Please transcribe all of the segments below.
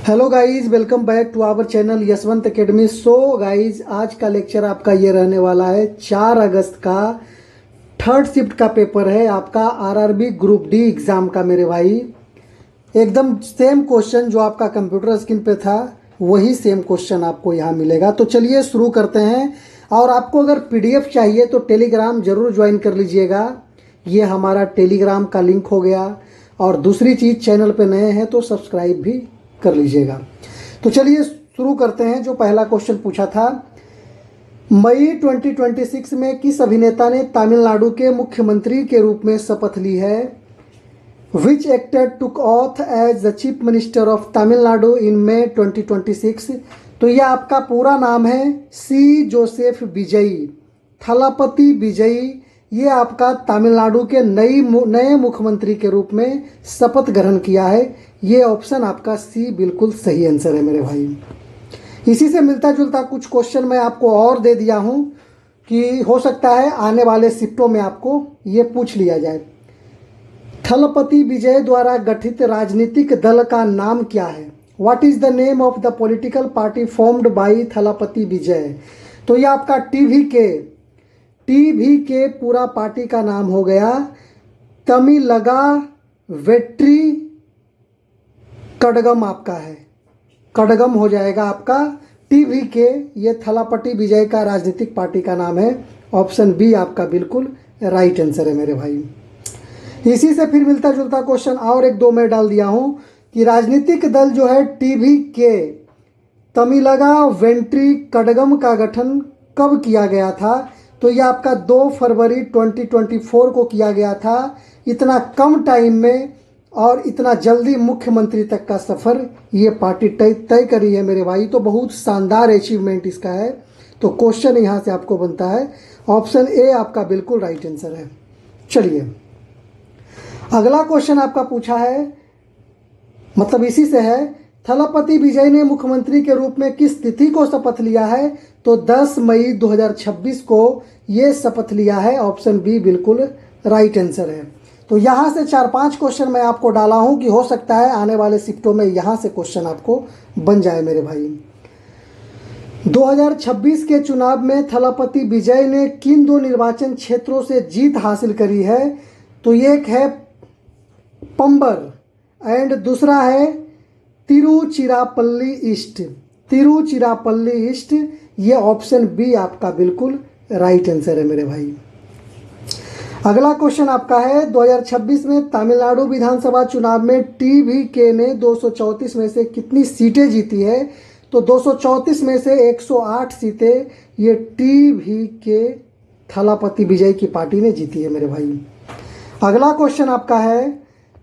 Hello guys, welcome back to our channel Yashwant academy. So guys, आज का lecture आपका ये रहने वाला है 4 अगस्त का थर्ड शिफ्ट का पेपर है आपका आरआरबी ग्रुप डी एग्ज़ाम का मेरे भाई। एकदम सेम क्वेश्चन जो आपका कंप्यूटर स्क्रीन पे था वही सेम क्वेश्चन आपको यहाँ मिलेगा। तो चलिए शुरू करते हैं। और आपको अगर पीडीएफ चाहिए तो टेलीग्राम ज़रूर ज्वाइन कर लीजिएगा। ये हमारा टेलीग्राम का लिंक हो गया। और दूसरी चीज़, चैनल पे नए हैं तो सब्सक्राइब भी कर लीजिएगा। तो चलिए शुरू करते हैं। जो पहला क्वेश्चन पूछा था, मई 2026 में किस अभिनेता ने तमिलनाडु के मुख्यमंत्री के रूप में शपथ ली है? Which actor took oath as the chief minister of Tamil Nadu in May 2026? तो यह आपका पूरा नाम है सी जोसेफ विजयी, थलापति विजयी। ये आपका तमिलनाडु के नए मुख्यमंत्री के रूप में शपथ ग्रहण किया है। ये ऑप्शन आपका सी बिल्कुल सही आंसर है मेरे भाई। इसी से मिलता जुलता कुछ क्वेश्चन मैं आपको और दे दिया हूँ कि हो सकता है आने वाले शिफ्टों में आपको ये पूछ लिया जाए। थलपति विजय द्वारा गठित राजनीतिक दल का नाम क्या है? What is the name of the political party formed by Thalapathy Vijay? तो ये आपका टीवी के पूरा पार्टी का नाम हो गया तमिलगा वेट्री कड़गम। आपका है कड़गम हो जाएगा आपका टीवी के। ये थलापति विजय का राजनीतिक पार्टी का नाम है। ऑप्शन बी आपका बिल्कुल राइट आंसर है मेरे भाई। इसी से फिर मिलता जुलता क्वेश्चन और एक दो मैं डाल दिया हूं कि राजनीतिक दल जो है टीवी के तमिलगा वेंट्री कड़गम का गठन कब किया गया था? तो यह आपका 2 फरवरी 2024 को किया गया था। इतना कम टाइम में और इतना जल्दी मुख्यमंत्री तक का सफ़र ये पार्टी तय करी है मेरे भाई। तो बहुत शानदार अचीवमेंट इसका है। तो क्वेश्चन यहाँ से आपको बनता है ऑप्शन ए आपका बिल्कुल राइट आंसर है। चलिए अगला क्वेश्चन आपका पूछा है, मतलब इसी से है, थलपति विजय ने मुख्यमंत्री के रूप में किस तिथि को शपथ लिया है? तो 10 मई 2026 को ये शपथ लिया है। ऑप्शन बी बिल्कुल राइट आंसर है। तो यहाँ से 4-5 क्वेश्चन मैं आपको डाला हूँ कि हो सकता है आने वाले शिफ्टों में यहाँ से क्वेश्चन आपको बन जाए मेरे भाई। 2026 के चुनाव में थलपति विजय ने किन 2 निर्वाचन क्षेत्रों से जीत हासिल करी है? तो एक है पंबर एंड दूसरा है तिरुचिरापल्ली ईस्ट। तिरुचिरापल्ली ईस्ट, ये ऑप्शन बी आपका बिल्कुल राइट आंसर है मेरे भाई। अगला क्वेश्चन आपका है, 2026 में तमिलनाडु विधानसभा चुनाव में टीवीके ने 234 में से कितनी सीटें जीती है? तो 234 में से 108 सीटें ये टीवीके थलापति विजय की पार्टी ने जीती है मेरे भाई। अगला क्वेश्चन आपका है,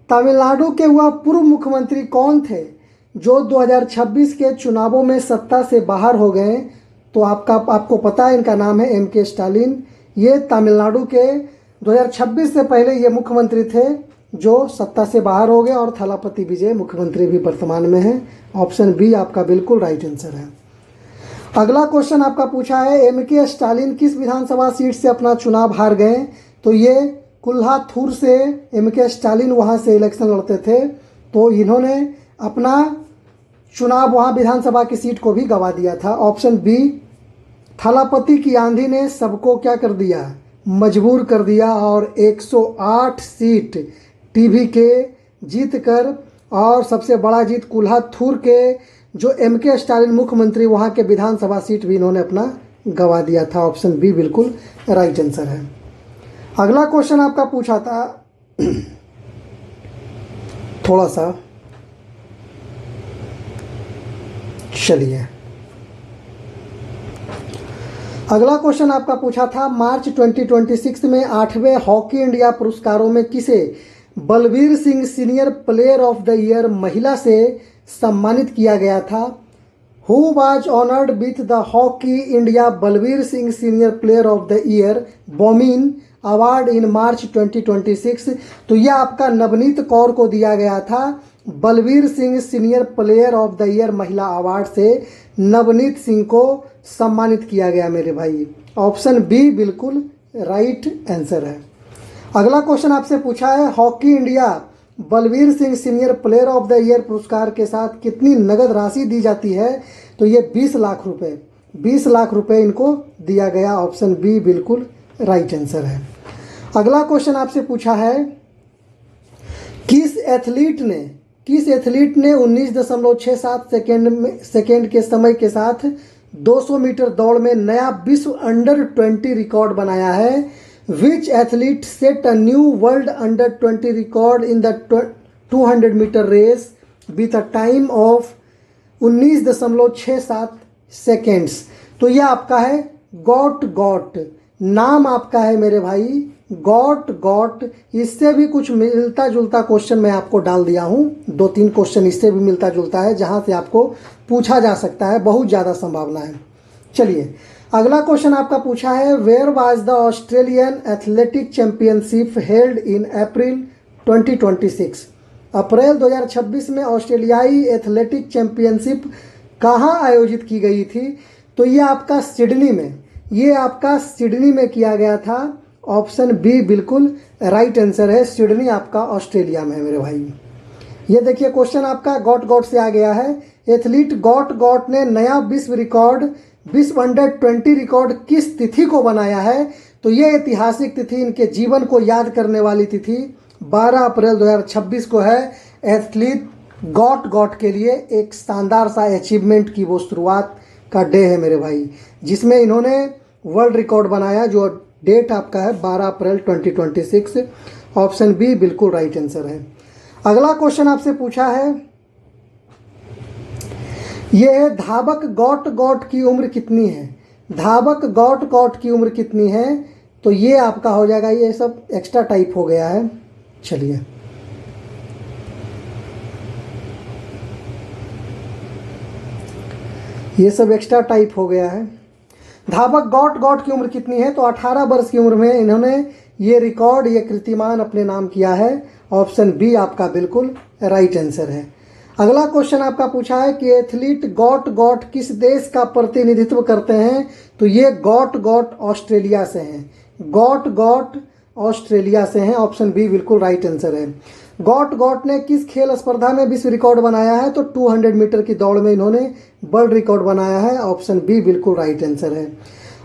तमिलनाडु के वह पूर्व मुख्यमंत्री कौन थे जो 2026 के चुनावों में सत्ता से बाहर हो गए? तो आपको पता है इनका नाम है एम.के. स्टालिन। ये तमिलनाडु के 2026 से पहले ये मुख्यमंत्री थे जो सत्ता से बाहर हो गए और थलापति विजय मुख्यमंत्री भी वर्तमान में हैं। ऑप्शन बी आपका बिल्कुल राइट आंसर है। अगला क्वेश्चन आपका पूछा है, एम.के. स्टालिन किस विधानसभा सीट से अपना चुनाव हार गए? तो ये कोल्हापुर से एम.के. स्टालिन वहाँ से इलेक्शन लड़ते थे। तो इन्होंने अपना चुनाव वहाँ विधानसभा की सीट को भी गंवा दिया था। ऑप्शन बी, थलापति की आंधी ने सबको क्या कर दिया? मजबूर कर दिया और 108 सीट टीवी के जीत कर, और सबसे बड़ा जीत कोल्हापुर के जो एम.के. स्टालिन मुख्यमंत्री वहाँ के विधानसभा सीट भी इन्होंने अपना गंवा दिया था। ऑप्शन बी बिल्कुल राइट आंसर है। अगला क्वेश्चन आपका पूछा था थोड़ा सा, चलिए अगला क्वेश्चन आपका पूछा था, मार्च 2026 में 8वें हॉकी इंडिया पुरस्कारों में किसे Balbir Singh senior player of the year महिला से सम्मानित किया गया था? Who was honoured with the Hockey India Balbir Singh senior player of the year women award in March 2026? तो यह आपका नवनीत कौर को दिया गया था। Balbir Singh senior player of the year महिला अवार्ड से नवनीत सिंह को सम्मानित किया गया मेरे भाई। ऑप्शन बी बिल्कुल राइट आंसर है। अगला क्वेश्चन आपसे पूछा है, hockey India Balbir Singh senior player of the year पुरस्कार के साथ कितनी नगद राशि दी जाती है? तो ये 20 लाख रुपए, 20 लाख रुपए इनको दिया गया। ऑप्शन बी बिल्कुल राइट आंसर है। अगला क्वेश्चन आपसे पूछा है, किस एथलीट ने 19.67 सेकेंड के समय के साथ 200 मीटर दौड़ में नया विश्व अंडर 20 रिकॉर्ड बनाया है? Which athlete set a new world under 20 record in the 200 metre race with a time of 19.67 seconds? तो यह आपका है गॉट, नाम आपका है मेरे भाई गॉट। इससे भी कुछ मिलता जुलता क्वेश्चन मैं आपको डाल दिया हूँ, 2-3 क्वेश्चन इससे भी मिलता जुलता है जहाँ से आपको पूछा जा सकता है, बहुत ज़्यादा संभावना है। चलिए अगला क्वेश्चन आपका पूछा है, where was the Australian athletic championship held in April 2026? April 2026 में ऑस्ट्रेलियाई एथलेटिक चैंपियनशिप कहाँ आयोजित की गई थी? तो ये आपका सिडनी में किया गया था। ऑप्शन बी बिल्कुल राइट आंसर है, सिडनी आपका ऑस्ट्रेलिया में है मेरे भाई। ये देखिए क्वेश्चन आपका गॉट से आ गया है। एथलीट गॉट ने नया विश्व अंडर 20 रिकॉर्ड किस तिथि को बनाया है? तो ये ऐतिहासिक तिथि, इनके जीवन को याद करने वाली तिथि 12 अप्रैल 2026 को है। एथलीट गॉट के लिए एक शानदार सा अचीवमेंट की वो शुरुआत का डे है मेरे भाई, जिसमें इन्होंने वर्ल्ड रिकॉर्ड बनाया, जो डेट आपका है 12 अप्रैल 2026। ऑप्शन बी बिल्कुल राइट आंसर है। अगला क्वेश्चन आपसे पूछा है, यह है धावक गॉट की उम्र कितनी है? धावक गॉट की उम्र कितनी है? तो ये आपका हो जाएगा, ये सब एक्स्ट्रा टाइप हो गया है। चलिए ये सब एक्स्ट्रा टाइप हो गया है। धावक गॉट की उम्र कितनी है? तो 18 वर्ष की उम्र में इन्होंने ये रिकॉर्ड, ये कीर्तिमान अपने नाम किया है। ऑप्शन बी आपका बिल्कुल राइट आंसर है। अगला क्वेश्चन आपका पूछा है कि एथलीट गॉट किस देश का प्रतिनिधित्व करते हैं? तो ये गॉट ऑस्ट्रेलिया से हैं, गॉट ऑस्ट्रेलिया से हैं। ऑप्शन बी बिल्कुल राइट आंसर है। गॉट ने किस खेल स्पर्धा में विश्व रिकॉर्ड बनाया है? तो 200 मीटर की दौड़ में इन्होंने वर्ल्ड रिकॉर्ड बनाया है। ऑप्शन बी बिल्कुल राइट आंसर है।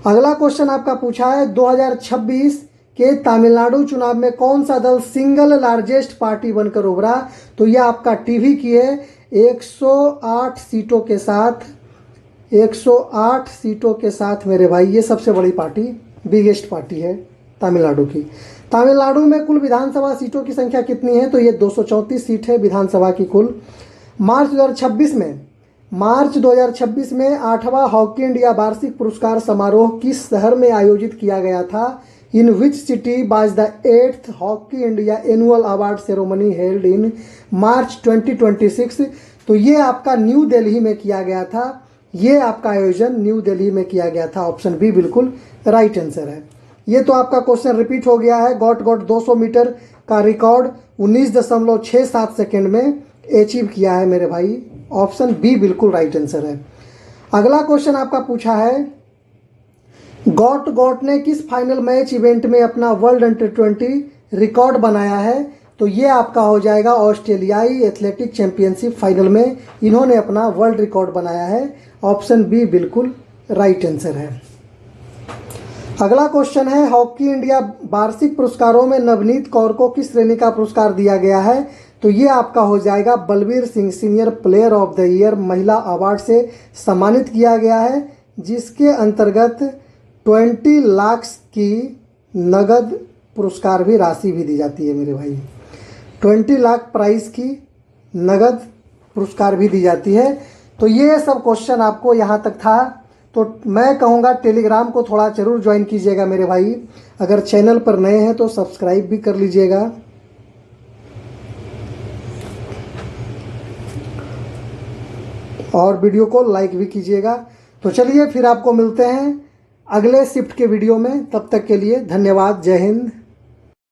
अगला क्वेश्चन आपका पूछा है, 2026 के तमिलनाडु चुनाव में कौन सा दल सिंगल लार्जेस्ट पार्टी बनकर उभरा? तो यह आपका टीवी की है। 108 सीटों के साथ मेरे भाई ये सबसे बड़ी पार्टी, बिगेस्ट पार्टी है तमिलनाडु की। तमिलनाडु में कुल विधानसभा सीटों की संख्या कितनी है? तो ये 234 सीट है विधानसभा की कुल। मार्च 2026 में 8वां हॉकी इंडिया वार्षिक पुरस्कार समारोह किस शहर में आयोजित किया गया था? In which city was the 8th Hockey India annual award ceremony held in March 2026? तो ये आपका न्यू दिल्ली में किया गया था। ये आपका आयोजन न्यू दिल्ली में किया गया था। ऑप्शन बी बिल्कुल राइट आंसर है। ये तो आपका क्वेश्चन रिपीट हो गया है। गॉट 200 मीटर का रिकॉर्ड 19.67 सेकेंड में अचीव किया है मेरे भाई। ऑप्शन बी बिल्कुल राइट आंसर है। अगला क्वेश्चन आपका पूछा है, गॉट ने किस फाइनल मैच इवेंट में अपना वर्ल्ड अंडर 20 रिकॉर्ड बनाया है? तो ये आपका हो जाएगा ऑस्ट्रेलियाई एथलेटिक चैंपियनशिप फाइनल में इन्होंने अपना वर्ल्ड रिकॉर्ड बनाया है। ऑप्शन बी बिल्कुल राइट आंसर है। अगला क्वेश्चन है, हॉकी इंडिया वार्षिक पुरस्कारों में नवनीत कौर को किस श्रेणी का पुरस्कार दिया गया है? तो ये आपका हो जाएगा Balbir Singh senior player of the year महिला अवार्ड से सम्मानित किया गया है, जिसके अंतर्गत 20 लाख की नगद पुरस्कार भी राशि भी दी जाती है मेरे भाई। 20 लाख प्राइस की नगद पुरस्कार भी दी जाती है। तो ये सब क्वेश्चन आपको यहाँ तक था। तो मैं कहूँगा टेलीग्राम को थोड़ा ज़रूर ज्वाइन कीजिएगा मेरे भाई। अगर चैनल पर नए हैं तो सब्सक्राइब भी कर लीजिएगा। और वीडियो को लाइक भी कीजिएगा। तो चलिए फिर आपको मिलते हैं अगले शिफ्ट के वीडियो में। तब तक के लिए धन्यवाद। जय हिंद।